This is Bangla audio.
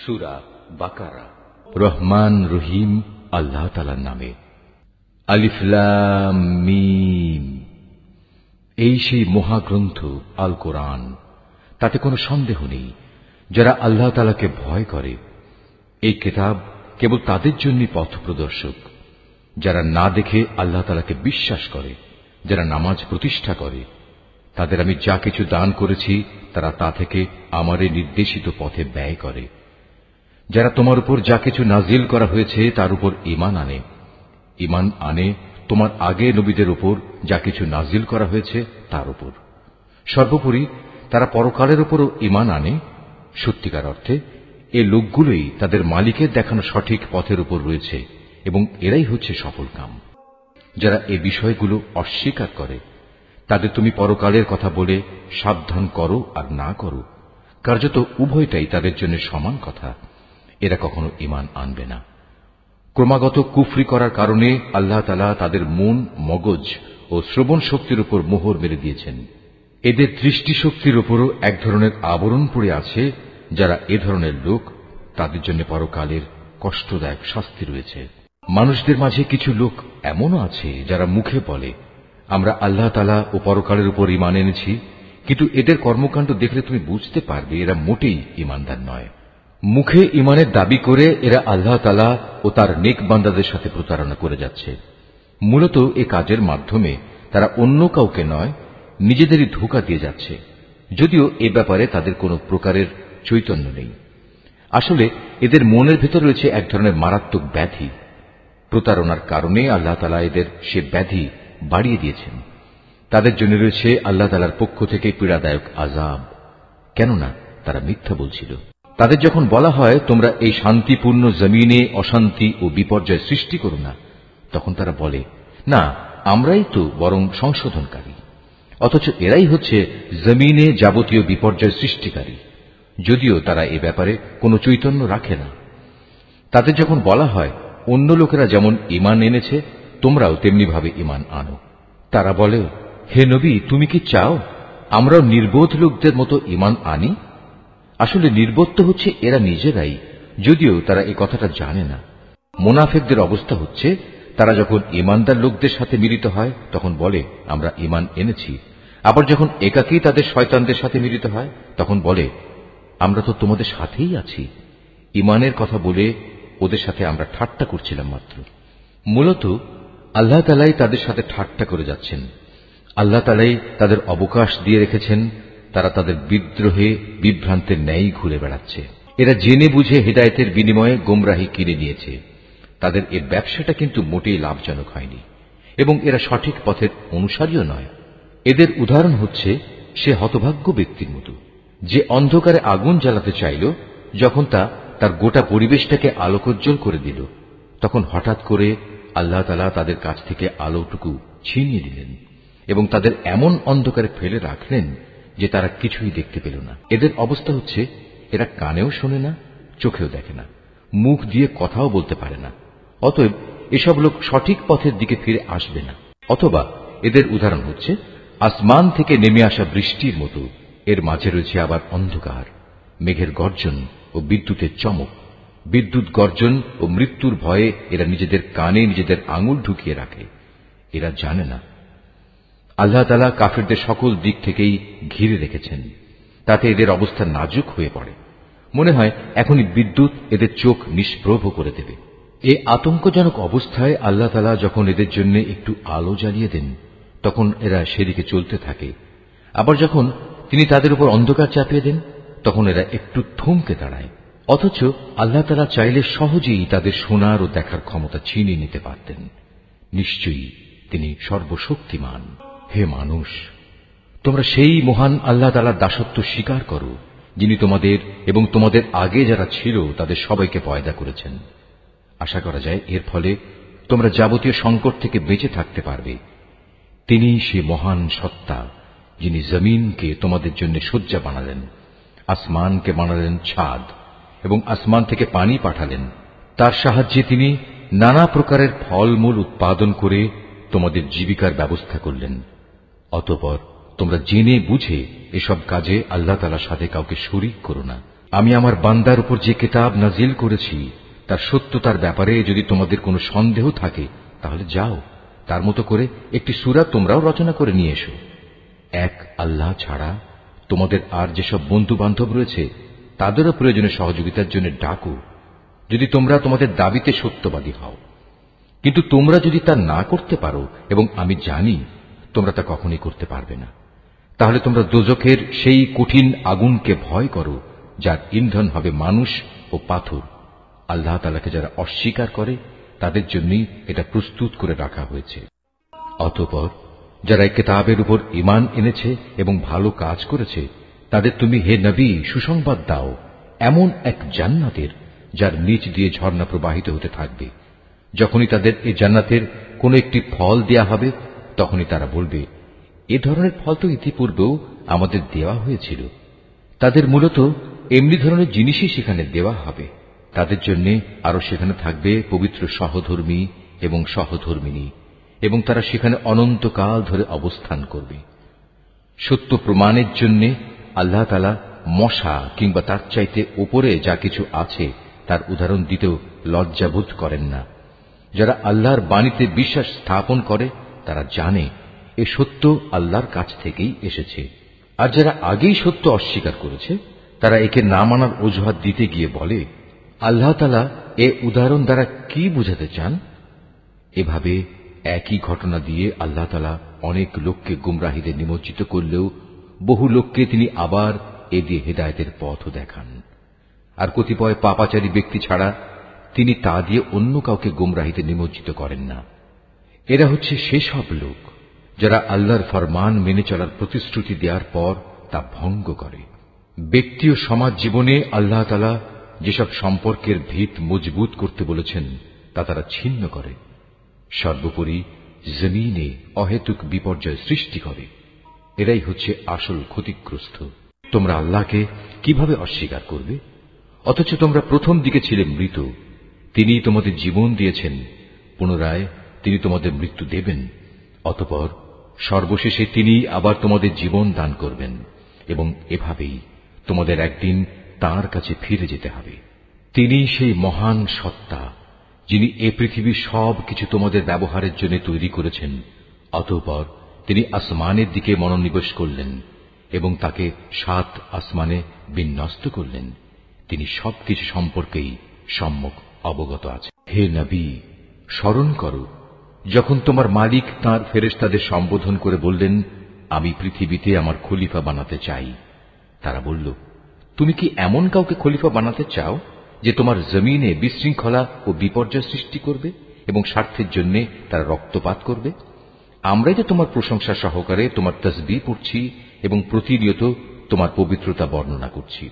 সূরা বাকারা। রহমান রহিম আল্লাহ তাআলার নামে। আলিফ লাম মিম। এই সেই মহাগ্রন্থ আল কোরআন, তাতে কোনো সন্দেহ নেই যারা আল্লাহ তাআলাকে ভয় করে। এই কিতাব কেবল তাদের জন্যই পথ প্রদর্শক, যারা না দেখে আল্লাহ তাআলাকে বিশ্বাস করে, যারা নামাজ প্রতিষ্ঠা করে। তাদের আমি যা কিছু দান করেছি তারা তা থেকে আমারে নির্দেশিত পথে ব্যয় করে। যারা তোমার উপর যা কিছু নাজিল করা হয়েছে তার উপর ঈমান আনে তোমার আগে নবীদের উপর যা কিছু নাজিল করা হয়েছে তার উপর। সর্বোপরি তারা পরকালের উপরও ঈমান আনে। সত্যিকার অর্থে এ লোকগুলোই তাদের মালিকের দেখানো সঠিক পথের উপর রয়েছে এবং এরাই হচ্ছে সফলকাম। যারা এ বিষয়গুলো অস্বীকার করে তাদের তুমি পরকালের কথা বলে সাবধান করো আর না করো, কার্যত উভয়টাই তাদের জন্য সমান কথা। এরা কখনো ঈমান আনবে না। ক্রমাগত কুফরি করার কারণে আল্লাহ তাআলা তাদের মন, মগজ ও শ্রবণ শক্তির উপর মোহর মেরে দিয়েছেন। এদের দৃষ্টিশক্তির উপরও এক ধরনের আবরণ পড়ে আছে। যারা এ ধরনের লোক, তাদের জন্য পরকালের কষ্টদায়ক শাস্তি রয়েছে। মানুষদের মাঝে কিছু লোক এমনও আছে যারা মুখে বলে আমরা আল্লাহ তাআলা ও পরকালের উপর ঈমান এনেছি, কিন্তু এদের কর্মকাণ্ড দেখলে তুমি বুঝতে পারবে এরা মোটেই ঈমানদার নয়। মুখে ঈমানের দাবি করে এরা আল্লাহ তাআলা ও তার নেক বান্দাদের সাথে প্রতারণা করে যাচ্ছে। মূলত এ কাজের মাধ্যমে তারা অন্য কাউকে নয়, নিজেদেরই ধোঁকা দিয়ে যাচ্ছে, যদিও এ ব্যাপারে তাদের কোনো প্রকারের চৈতন্য নেই। আসলে এদের মনের ভেতর রয়েছে এক ধরনের মারাত্মক ব্যাধি। প্রতারণার কারণে আল্লাহ তাআলা এদের সে ব্যাধি বাড়িয়ে দিয়েছেন। তাদের জন্য রয়েছে আল্লাহ তাআলার পক্ষ থেকে পীড়াদায়ক আযাব, কেননা তারা মিথ্যা বলছিল। তাদের যখন বলা হয় তোমরা এই শান্তিপূর্ণ জমিনে অশান্তি ও বিপর্যয় সৃষ্টি করো না, তখন তারা বলে না, আমরাই তো বরং সংশোধনকারী। অথচ এরাই হচ্ছে জমিনে যাবতীয় বিপর্যয় সৃষ্টিকারী, যদিও তারা এ ব্যাপারে কোনো চৈতন্য রাখে না। তাদের যখন বলা হয় অন্য লোকেরা যেমন ঈমান এনেছে তোমরাও তেমনি ভাবে ঈমান আনো, তারা বলে হে নবী, তুমি কি চাও আমরাও নির্বোধ লোকদের মতো ঈমান আনি? আসলে নির্বোধ তো হচ্ছে এরা নিজেরাই, যদিও তারা এই কথাটা জানে না। মুনাফিকদের অবস্থা হচ্ছে তারা যখন ঈমানদার লোকদের সাথে মিলিত হয় তখন বলে আমরা ঈমান এনেছি, আবার যখন একাকী তাদের শয়তানদের সাথে মিলিত হয় তখন বলে আমরা তো তোমাদের সাথেই আছি। ঈমানের কথা বলে ওদের সাথে আমরা ঠাট্টা করছিলাম মাত্র। মূলত আল্লাহ তাআলাই তাদের সাথে ঠাট্টা করে যাচ্ছেন। আল্লাহ তাআলাই তাদের অবকাশ দিয়ে রেখেছেন। তারা তাদের বিদ্রোহে বিভ্রান্তের ন্যায় ঘুরে বেড়াচ্ছে। এরা জেনে বুঝে হেদায়েতের বিনিময়ে গোমরাহি কিনে নিয়েছে। তাদের এ ব্যবসাটা কিন্তু মোটেই লাভজনক হয়নি এবং এরা সঠিক পথের অনুসারীও নয়। এদের উদাহরণ হচ্ছে সে হতভাগ্য ব্যক্তির মতো যে অন্ধকারে আগুন জ্বালাতে চাইল, যখন তা তার গোটা পরিবেশটাকে আলোকোজ্জ্বল করে দিল, তখন হঠাৎ করে আল্লাহ তাআলা তাদের কাছ থেকে আলোটুকু ছিনিয়ে দিলেন এবং তাদের এমন অন্ধকারে ফেলে রাখলেন যে তারা কিছুই দেখতে পেল না। এদের অবস্থা হচ্ছে এরা কানেও শোনে না, চোখেও দেখে না, মুখ দিয়ে কথাও বলতে পারে না। অতএব এসব লোক সঠিক পথের দিকে ফিরে আসবে না। অথবা এদের উদাহরণ হচ্ছে আসমান থেকে নেমে আসা বৃষ্টির মতো, এর মাঝে রয়েছে আবার অন্ধকার, মেঘের গর্জন ও বিদ্যুতের চমক। বিদ্যুৎ গর্জন ও মৃত্যুর ভয়ে এরা নিজেদের কানে নিজেদের আঙুল ঢুকিয়ে রাখে। এরা জানে না আল্লাহ তাআলা কাফেরদের সকল দিক থেকেই ঘিরে রেখেছেন, তাতে এদের অবস্থা নাজুক হয়ে পড়ে। মনে হয় এখনই বিদ্যুৎ এদের চোখ নিষ্প্রভ করে দেবে। এই আতঙ্কজনক অবস্থায় আল্লাহ তাআলা যখন এদের জন্য একটু আলো জ্বালিয়ে দেন তখন এরা সেদিকে চলতে থাকে। আবার যখন তিনি তাদের উপর অন্ধকার চাপিয়ে দেন তখন এরা একটু থমকে দাঁড়ায়। অথচ আল্লাহ তাআলা চাইলে সহজেই তাদের শোনার ও দেখার ক্ষমতা ছিনিয়ে নিতে পারতেন। নিশ্চয়ই তিনি সর্বশক্তিমান। হে মানুষ, তোমরা সেই মহান আল্লাহ তাআলার দাসত্ব স্বীকার করো যিনি তোমাদের এবং তোমাদের আগে যারা ছিল তাদের সবাইকে পয়দা করেছেন। আশা করা যায় এর ফলে তোমরা যাবতীয় সংকট থেকে বেঁচে থাকতে পারবে। তিনি সে মহান সত্তা যিনি জমিনকে তোমাদের জন্য শয্যা বানালেন, আসমানকে বানালেন ছাদ এবং আসমান থেকে পানি পাঠালেন। তার সাহায্যে তিনি নানা প্রকারের ফলমূল উৎপাদন করে তোমাদের জীবিকার ব্যবস্থা করলেন। অতঃপর তোমরা জেনে বুঝে এসব কাজে আল্লাহ তাআলার সাথে কাউকে শরীক করো না। আমি আমার বান্দার উপর যে কিতাব নাজিল করেছি তার সত্যতার ব্যাপারে যদি তোমাদের কোনো সন্দেহ থাকে তাহলে যাও, তার মতো করে একটি সূরা তোমরাও রচনা করে নিয়ে এসো। এক আল্লাহ ছাড়া তোমাদের আর যেসব বন্ধু বান্ধব রয়েছে তাদেরও প্রয়োজনে সহযোগিতার জন্য ডাকো, যদি তোমরা তোমাদের দাবিতে সত্যবাদী হও। কিন্তু তোমরা যদি তা না করতে পারো, এবং আমি জানি তোমরা তা কখনই করতে পারবে না, তাহলে তোমরা দোজখের সেই কঠিন আগুনকে ভয় করো যার ইন্ধন হবে মানুষ ও পাথর। আল্লাহ তাআলাকে যারা অস্বীকার করে তাদের জন্যই এটা প্রস্তুত করে রাখা হয়েছে। অতঃপর যারা এই কিতাবের উপর ঈমান এনেছে এবং ভালো কাজ করেছে তাদের তুমি হে নবী সুসংবাদ দাও এমন এক জান্নাতের যার নিচ দিয়ে ঝর্ণা প্রবাহিত হতে থাকবে। যখনই তাদের এই জান্নাতের কোনো একটি ফল দেয়া হবে তখনই তারা বলবে, এ ধরনের ফল তো ইতিপূর্বেও আমাদের দেওয়া হয়েছিল। তাদের মূলত এমনি ধরনের জিনিসই সেখানে দেওয়া হবে। তাদের জন্য আরো সেখানে থাকবে পবিত্র সহধর্মী এবং সহধর্মিনী, এবং তারা সেখানে অনন্তকাল ধরে অবস্থান করবে। সত্য প্রমাণের জন্য আল্লাহ তাআলা মশা কিংবা তার চাইতে উপরে যা কিছু আছে তার উদাহরণ দিতেও লজ্জাবোধ করেন না। যারা আল্লাহর বাণীতে বিশ্বাস স্থাপন করে তারা জানে এ সত্য আল্লাহর কাছ থেকেই এসেছে। আর যারা আগেই সত্য অস্বীকার করেছে তারা একে না মানার অজুহাত দিতে গিয়ে বলে, আল্লাহ তাআলা এ উদাহরণ দ্বারা কি বুঝাতে চান? এভাবে একই ঘটনা দিয়ে আল্লাহ তাআলা অনেক লোককে গুমরাহিতে নিমজ্জিত করলেও বহু লোককে তিনি আবার এ দিয়ে হেদায়েতের পথও দেখান। আর কতিপয় পাপাচারী ব্যক্তি ছাড়া তিনি তা দিয়ে অন্য কাউকে গুমরাহিতে নিমজ্জিত করেন না। এরা হচ্ছে সেসব লোক যারা আল্লাহর ফরমান মেনে চলার প্রতিশ্রুতি দেওয়ার পর তা ভঙ্গ করে। ব্যক্তি ও সমাজ জীবনে আল্লাহ তাআলা যেসব সম্পর্কের ভিত মজবুত করতে বলেছেন তা তারা ছিন্ন করে। সর্বোপরি জমিনে অহেতুক বিপর্যয় সৃষ্টি করে। এরাই হচ্ছে আসল ক্ষতিগ্রস্ত। তোমরা আল্লাহকে কিভাবে অস্বীকার করবে? অথচ তোমরা প্রথম দিকে ছিলে মৃত। তিনি তোমাদের জীবন দিয়েছেন, পুনরায় তিনি তোমাদের মৃত্যু দেবেন। অতঃপর সর্বশেষে তিনি আবার তোমাদের জীবন দান করবেন, এবং এভাবেই তোমাদের একদিন তাঁর কাছে ফিরে যেতে হবে। তিনি সেই মহান সত্তা যিনি এ পৃথিবীর সব কিছু তোমাদের ব্যবহারের জন্য তৈরি করেছেন। অতঃপর তিনি আসমানের দিকে মনোনিবেশ করলেন এবং তাকে 7 আসমানে বিন্যস্ত করলেন। তিনি সবকিছু সম্পর্কেই সম্যক অবগত আছে। হে নবী, স্মরণ করো যখন তোমার মালিক তাঁর ফেরেশতাদের সম্বোধন করে বললেন, আমি পৃথিবীতে আমার খলিফা বানাতে চাই। তারা বলল, তুমি কি এমন কাউকে খলিফা বানাতে চাও যে তোমার জমিনে বিশৃঙ্খলা ও বিপর্যয় সৃষ্টি করবে এবং স্বার্থের জন্য তারা রক্তপাত করবে? আমরাই তো তোমার প্রশংসা সহকারে তোমার তাসবিহ পড়ছি এবং প্রতিনিয়ত তোমার পবিত্রতা বর্ণনা করছি।